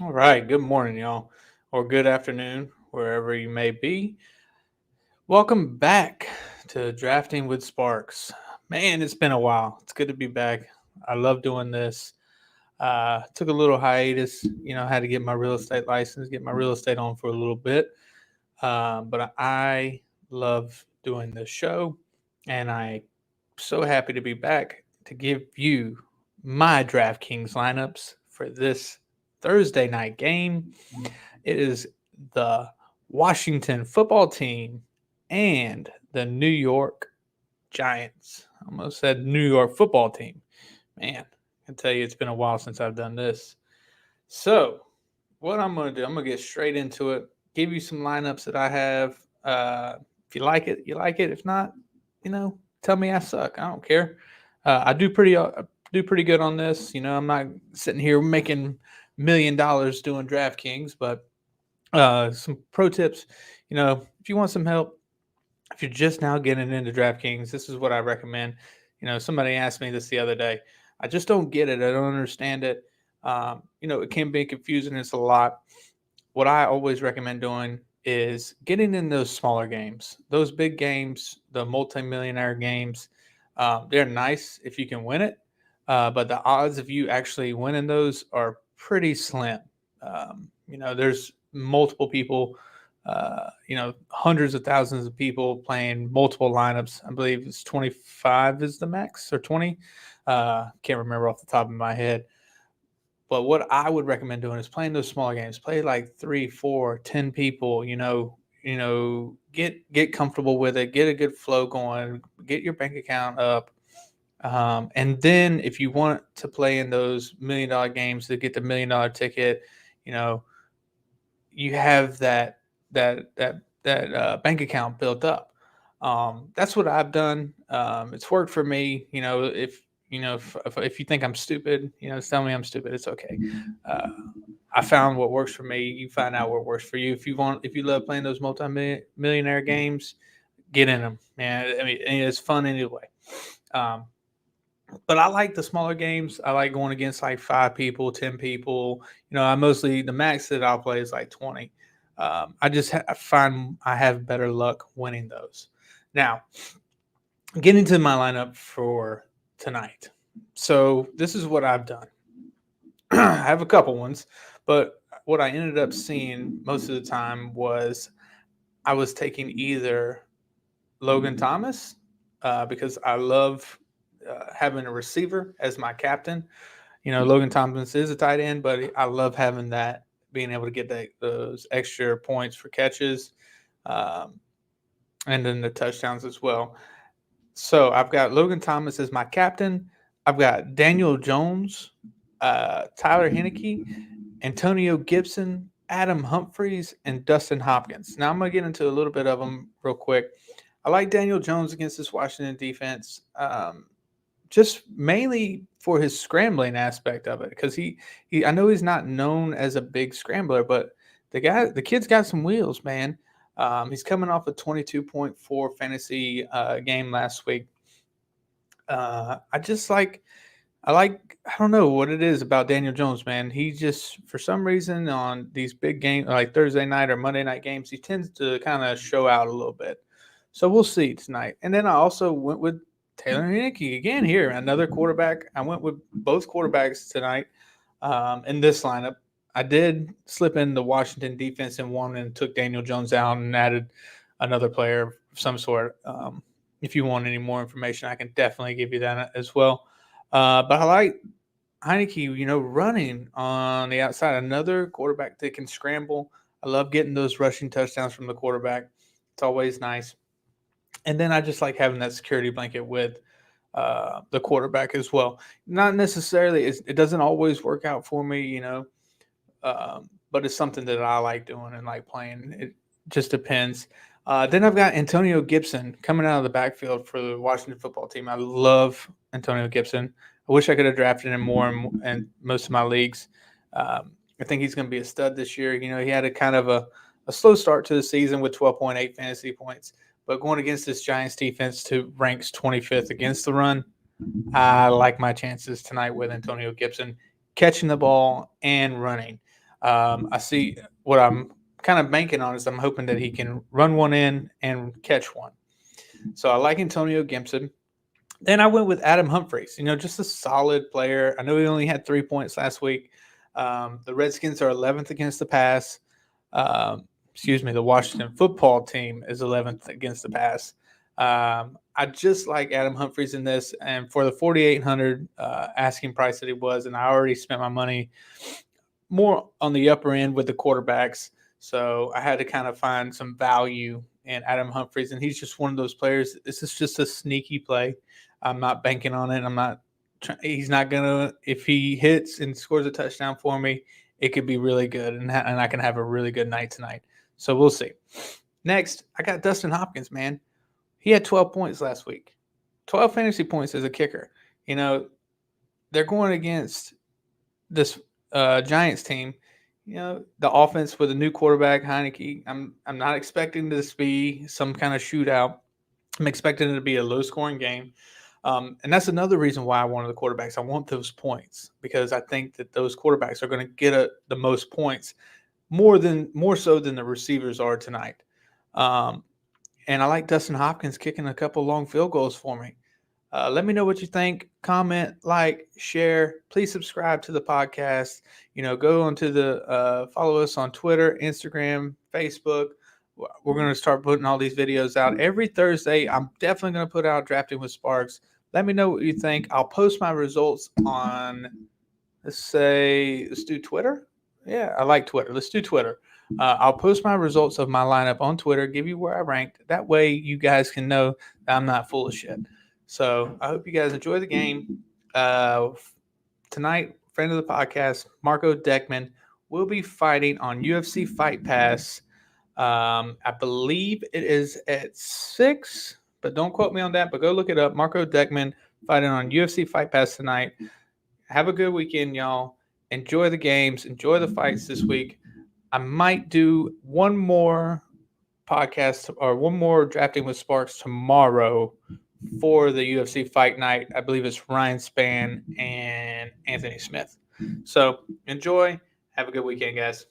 All right. Good morning, y'all, or good afternoon, wherever you may be. Welcome back to Drafting with Sparks. Man, it's been a while. It's good to be back. I love doing this. Took a little hiatus. Had to get my real estate license, get my real estate on for a little bit. But I love doing this show, and I'm so happy to be back to give you my DraftKings lineups for this Thursday night game. It is the Washington football team and the New York Giants. I almost said New York football team. Man, I can tell you it's been a while since I've done this. So, what I'm going to do, I'm going to get straight into it, give you some lineups that I have. If you like it, you like it. If not, tell me I suck. I don't care. I do pretty good on this. I'm not sitting here making $1 million doing DraftKings, but some pro tips. If you want some help, if you're just now getting into DraftKings, this is what I recommend. Somebody asked me this the other day. I just don't get it. I don't understand it. It can be confusing. It's a lot. What I always recommend doing is getting in those smaller games. Those big games, the multimillionaire games, they're nice if you can win it. But the odds of you actually winning those are pretty slim. There's multiple people, hundreds of thousands of people playing multiple lineups. I believe it's 25 is the max or 20. Can't remember off the top of my head. But what I would recommend doing is playing those smaller games. Play like 3, 4, 10 people. Get comfortable with it. Get a good flow going. Get your bank account up. And then if you want to play in those $1 million games to get the $1 million ticket, you know, you have that bank account built up. That's what I've done. It's worked for me. If you think I'm stupid, tell me I'm stupid. It's okay. Uh, I found what works for me. You find out what works for you. If you love playing those multi-millionaire games, get in them, man. I mean, it's fun anyway. Um, but I like the smaller games. I like going against like 5 people, 10 people. I mostly the max that I'll play is like 20. I find I have better luck winning those. Now, getting to my lineup for tonight. So this is what I've done. I have a couple ones, but what I ended up seeing most of the time was I was taking either Logan Thomas because I love having a receiver as my captain. Logan Thomas is a tight end, but I love having that, being able to get those extra points for catches, um, and then the touchdowns as well. So I've got Logan Thomas as my captain. I've got Daniel Jones, Tyler Heineke, Antonio Gibson, Adam Humphreys, and Dustin Hopkins. Now I'm going to get into a little bit of them real quick. I like Daniel Jones against this Washington defense, just mainly for his scrambling aspect of it, because he I know he's not known as a big scrambler, but the kid's got some wheels, man. He's coming off a 22.4 fantasy game last week. I don't know what it is about Daniel Jones, man. He just for some reason on these big games like Thursday night or Monday night games, he tends to kind of show out a little bit. So we'll see tonight. And then I also went with Taylor Heineke again here, another quarterback. I went with both quarterbacks tonight in this lineup. I did slip in the Washington defense in one and took Daniel Jones out and added another player of some sort. If you want any more information, I can definitely give you that as well. But I like Heineke, running on the outside, another quarterback that can scramble. I love getting those rushing touchdowns from the quarterback. It's always nice. And then I just like having that security blanket with the quarterback as well. Not necessarily, it doesn't always work out for me, but it's something that I like doing and like playing. It just depends. Then I've got Antonio Gibson coming out of the backfield for the Washington football team. I love Antonio Gibson. I wish I could have drafted him more in most of my leagues. I think he's going to be a stud this year. He had a kind of a slow start to the season with 12.8 fantasy points, but going against this Giants defense to ranks 25th against the run, I like my chances tonight with Antonio Gibson catching the ball and running. I see what I'm kind of banking on is I'm hoping that he can run one in and catch one. So I like Antonio Gibson. Then I went with Adam Humphries. Just a solid player. I know he only had 3 points last week. The Redskins are 11th against the pass. Excuse me, the Washington football team is 11th against the pass. I just like Adam Humphries in this, and for the 4,800 asking price that he was, and I already spent my money more on the upper end with the quarterbacks. So I had to kind of find some value in Adam Humphries, and he's just one of those players. This is just a sneaky play. I'm not banking on it. He's not gonna. If he hits and scores a touchdown for me, it could be really good, and I can have a really good night tonight. So we'll see. Next, I got Dustin Hopkins. Man, he had 12 points last week. 12 fantasy points as a kicker. They're going against this Giants team. The offense with a new quarterback, Heineke. I'm not expecting this to be some kind of shootout. I'm expecting it to be a low scoring game. And that's another reason why I wanted the quarterbacks. I want those points because I think that those quarterbacks are going to get the most points more so than the receivers are tonight. Um, and I like Dustin Hopkins kicking a couple long field goals for me. Let me know what you think. Comment, like, share. Please subscribe to the podcast. Go onto follow us on Twitter, Instagram, Facebook. We're going to start putting all these videos out every Thursday. I'm definitely going to put out Drafting with Sparks. Let me know what you think. I'll post my results on, let's do Twitter. Yeah, I like Twitter. Let's do Twitter. I'll post my results of my lineup on Twitter, give you where I ranked. That way you guys can know that I'm not full of shit. So I hope you guys enjoy the game. Tonight, friend of the podcast, Marco Deckman, will be fighting on UFC Fight Pass. I believe it is at 6, but don't quote me on that. But go look it up. Marco Deckman fighting on UFC Fight Pass tonight. Have a good weekend, y'all. Enjoy the games. Enjoy the fights this week. I might do one more podcast or one more Drafting with Sparks tomorrow for the UFC fight night. I believe it's Ryan Spann and Anthony Smith. So enjoy. Have a good weekend, guys.